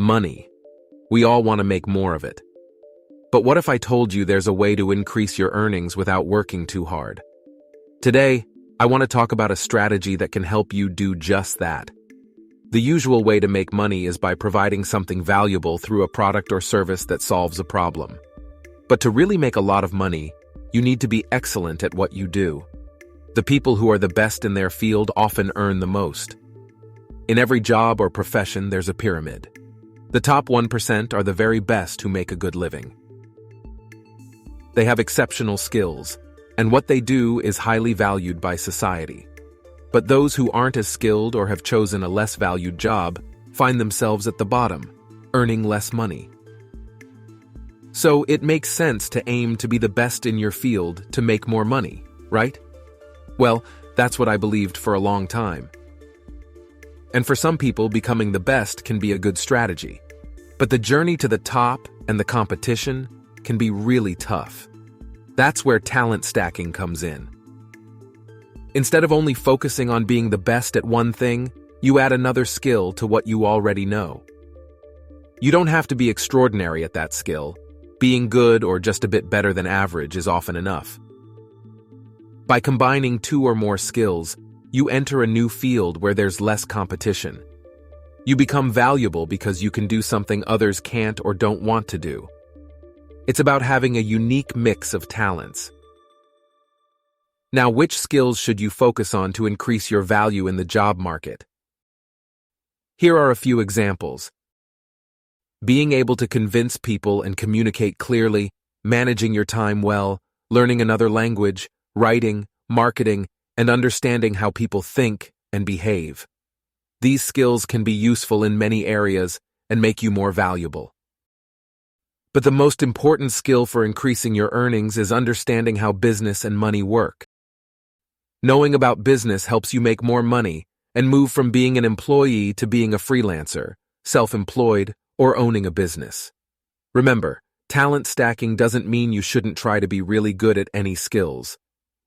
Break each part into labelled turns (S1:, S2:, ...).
S1: Money. We all want to make more of it. But what if I told you there's a way to increase your earnings without working too hard? Today, I want to talk about a strategy that can help you do just that. The usual way to make money is by providing something valuable through a product or service that solves a problem. But to really make a lot of money, you need to be excellent at what you do. The people who are the best in their field often earn the most. In every job or profession, there's a pyramid. The top 1% are the very best who make a good living. They have exceptional skills, and what they do is highly valued by society. But those who aren't as skilled or have chosen a less valued job find themselves at the bottom, earning less money. So it makes sense to aim to be the best in your field to make more money, right? Well, that's what I believed for a long time. And for some people, becoming the best can be a good strategy. But the journey to the top and the competition can be really tough. That's where talent stacking comes in. Instead of only focusing on being the best at one thing, you add another skill to what you already know. You don't have to be extraordinary at that skill. Being good or just a bit better than average is often enough. By combining two or more skills, you enter a new field where there's less competition. You become valuable because you can do something others can't or don't want to do. It's about having a unique mix of talents. Now, which skills should you focus on to increase your value in the job market? Here are a few examples. Being able to convince people and communicate clearly, managing your time well, learning another language, writing, marketing, and understanding how people think and behave. These skills can be useful in many areas and make you more valuable. But the most important skill for increasing your earnings is understanding how business and money work. Knowing about business helps you make more money and move from being an employee to being a freelancer, self-employed, or owning a business. Remember, talent stacking doesn't mean you shouldn't try to be really good at any skills.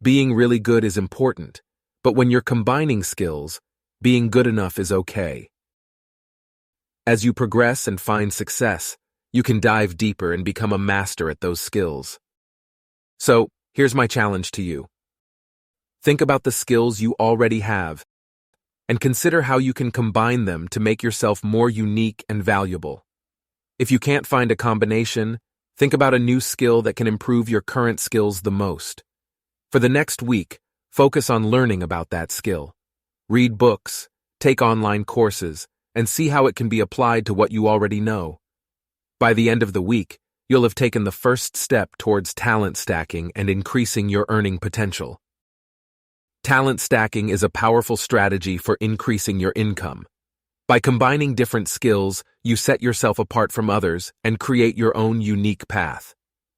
S1: Being really good is important, but when you're combining skills, being good enough is okay. As you progress and find success, you can dive deeper and become a master at those skills. So, here's my challenge to you. Think about the skills you already have and consider how you can combine them to make yourself more unique and valuable. If you can't find a combination, think about a new skill that can improve your current skills the most. For the next week, focus on learning about that skill. Read books, take online courses, and see how it can be applied to what you already know. By the end of the week, you'll have taken the first step towards talent stacking and increasing your earning potential. Talent stacking is a powerful strategy for increasing your income. By combining different skills, you set yourself apart from others and create your own unique path.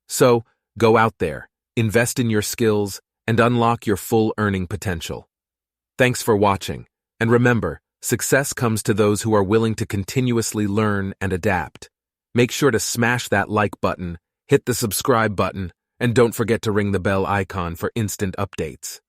S1: So, go out there, invest in your skills, and unlock your full earning potential. Thanks for watching, and remember, success comes to those who are willing to continuously learn and adapt. Make sure to smash that like button, hit the subscribe button, and don't forget to ring the bell icon for instant updates.